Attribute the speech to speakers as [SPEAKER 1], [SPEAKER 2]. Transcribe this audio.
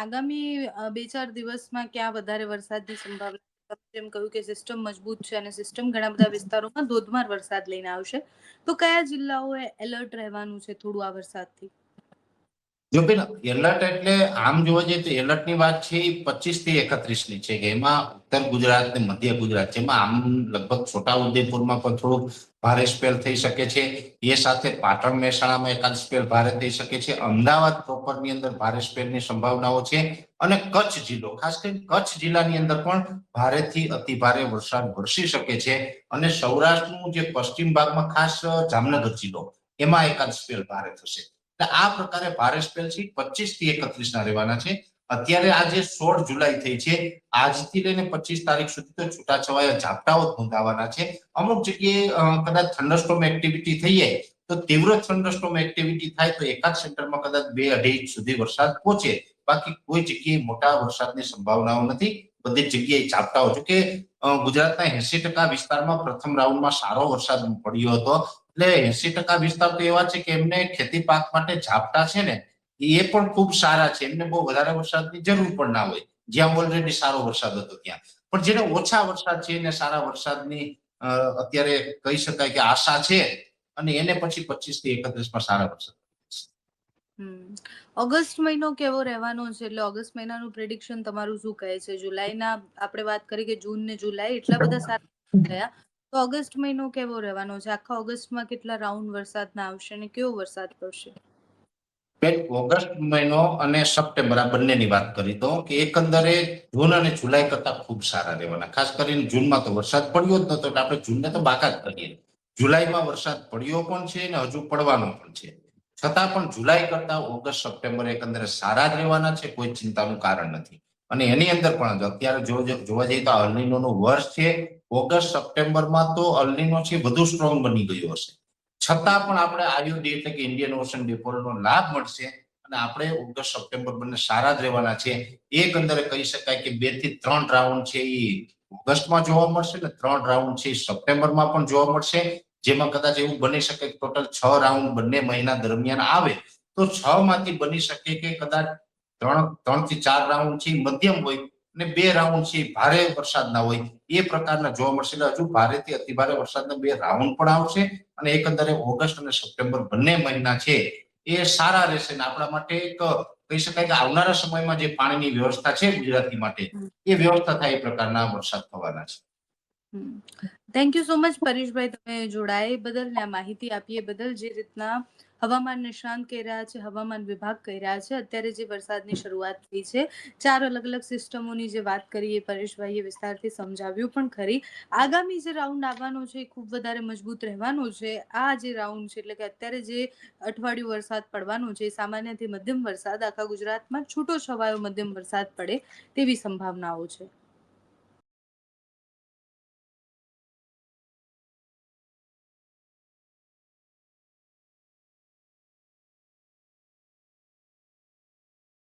[SPEAKER 1] આગામી 2-4 દિવસમાં ક્યાં વધારે વરસાદની સંભાવના? તમે જેમ કહ્યું કે સિસ્ટમ મજબૂત છે અને સિસ્ટમ ઘણા બધા વિસ્તારોમાં ધોધમાર વરસાદ લઈને આવશે. તો કયા જિલ્લાઓએ એલર્ટ રહેવાનું છે થોડું આ વરસાદથી?
[SPEAKER 2] જો બેન, એલર્ટ એટલે આમ જોવા જઈએ તો એલર્ટની વાત છે એ 25 થી 31 ની છે કે એમાં ઉત્તર ગુજરાત ને મધ્ય ગુજરાત છે. એમાં આમ લગભગ છોટાઉદેપુરમાં પણ થોડુંક ભારે સ્પેલ થઈ શકે છે. એ સાથે પાટણ મહેસાણામાં એકાદ સ્પેલ ભારે થઈ શકે છે. અમદાવાદ પ્રોપરની અંદર ભારે સ્પેલની સંભાવનાઓ છે. અને કચ્છ જિલ્લો, ખાસ કરીને કચ્છ જિલ્લાની અંદર પણ ભારેથી અતિ ભારે વરસાદ વરસી શકે છે. અને સૌરાષ્ટ્રનું જે પશ્ચિમ ભાગમાં ખાસ જામનગર જિલ્લો, એમાં એકાદ સ્પેલ ભારે થશે. આ પ્રકારે ભારે સ્પેલ છે 25 થી 31 ના રહેવાના છે. અત્યારે આજે 16 જુલાઈ થઈ છે. આજથી લઈને 25 તારીખ સુધી તો છૂટાછવાયા ઝાપટાઓ નોંધાવાના છે. અમુક જગ્યાએ કદાચ થંડરસ્ટોર્મ એક્ટિવિટી થઈ જાય તો તીવ્ર થંડરસ્ટોર્મ એક્ટિવિટી થાય તો એકાદ સેન્ટરમાં કદાચ 2-2.5 ઇંચ સુધી વરસાદ પહોંચે. બાકી કોઈ જગ્યાએ મોટા વરસાદની સંભાવનાઓ નથી. બધી જગ્યાએ ઝાપટાઓ, જો કે ગુજરાતના 80% વિસ્તારમાં પ્રથમ રાઉન્ડમાં સારો વરસાદ પડ્યો હતો. એટલે 80% વિસ્તાર તો એવા છે કે એમને ખેતી પાક માટે ઝાપટા છે ને એ પણ ખૂબ સારા છે. એમને બહુ વધારે વરસાદની જરૂર પણ ના હોય, જ્યાં ઓલરેડી સારો વરસાદ હતો ત્યાં. પણ જેને ઓછા વરસાદ છે એને સારા વરસાદની અત્યારે કહી શકાય કે આશા છે. અને એને પછી 25 થી 31 માં સારા વરસાદ.
[SPEAKER 1] ઓગસ્ટ મહિનો કેવો રહેવાનો છે? એટલે ઓગસ્ટ મહિનાનું પ્રેડિક્શન તમારું શું કહે છે? જુલાઈના આપણે વાત કરી કે જૂન ને જુલાઈ એટલા બધા સારા ગયા. તો ઓગસ્ટ મહિનો કેવો રહેવાનો છે? આખા ઓગસ્ટમાં કેટલા રાઉન્ડ વરસાદના આવશે અને કેવો વરસાદ પડશે?
[SPEAKER 2] ઓગસ્ટ મહિનો અને સપ્ટેમ્બર આ બંનેની વાત કરી તો કે એકંદરે જૂન અને જુલાઈ કરતા ખૂબ સારા રહેવાના. ખાસ કરીને જૂનમાં તો વરસાદ પડ્યો જ નતો એટલે આપણે જૂનને તો બાકાત કરીએ. જુલાઈમાં વરસાદ પડ્યો પણ છે અને હજુ પડવાનો પણ છે. છતાં પણ જુલાઈ કરતા ઓગસ્ટ સપ્ટેમ્બર એકંદરે સારા જ રહેવાના છે. કોઈ ચિંતાનું કારણ નથી. અને એની અંદર પણ અત્યારે જોવા જઈએ તો અલ્નીનોનું વર્ષ છે. ઓગસ્ટ સપ્ટેમ્બરમાં તો અલ્નીનો છે વધુ સ્ટ્રોંગ બની ગયો હશે. છતાં પણ આપણે આયુડી એટલે કે ઇન્ડિયન ઓશન ડિપોઝિટનો લાભ મળશે. અને આપણે ઓગસ્ટ સપ્ટેમ્બર બંને સારા જ રહેવાના છે. એકંદરે કહી શકાય કે 2 થી 3 રાઉન્ડ છે એ ઓગસ્ટમાં જોવા મળશે ને 3 રાઉન્ડ છે સપ્ટેમ્બરમાં પણ જોવા મળશે. જેમાં કદાચ એવું બની શકે કે ટોટલ 6 રાઉન્ડ બંને મહિના દરમિયાન આવે તો 6 માંથી બની શકે કે કદાચ 3 થી 4 રાઉન્ડ છે મધ્યમ હોય અને 2 રાઉન્ડ છે ભારે વરસાદના હોય. એ પ્રકારના જોવા મળશે. એટલે હજુ ભારેથી અતિ ભારે વરસાદના 2 રાઉન્ડ પણ આવશે. અને એકંદરે ઓગસ્ટ અને સપ્ટેમ્બર બંને મહિના છે એ સારા રહેશે. ને આપણા માટે એક કહી શકાય કે આવનારા સમયમાં જે પાણીની વ્યવસ્થા છે ગુજરાતી માટે એ વ્યવસ્થા થાય એ પ્રકારના વરસાદ થવાના છે.
[SPEAKER 1] થેન્ક યુ સો મચ પરેશભાઈ, તમે જોડાય બદલ ને આ માહિતી આપી એ બદલ. જે રીતના હવામાન નિષ્ણાંત કહી રહ્યા છે, હવામાન વિભાગ કહી રહ્યા છે, અત્યારે જે વરસાદની શરૂઆત થઈ છે, 4 અલગ અલગ સિસ્ટમોની જે વાત કરી એ પરેશભાઈએ વિસ્તારથી સમજાવ્યું પણ ખરી. આગામી જે રાઉન્ડ આવવાનો છે એ ખૂબ વધારે મજબૂત રહેવાનો છે. આ જે રાઉન્ડ છે એટલે કે અત્યારે જે અઠવાડિયું વરસાદ પડવાનો છે સામાન્યથી મધ્યમ વરસાદ આખા ગુજરાતમાં છૂટો છવાયો મધ્યમ વરસાદ પડે તેવી સંભાવનાઓ છે.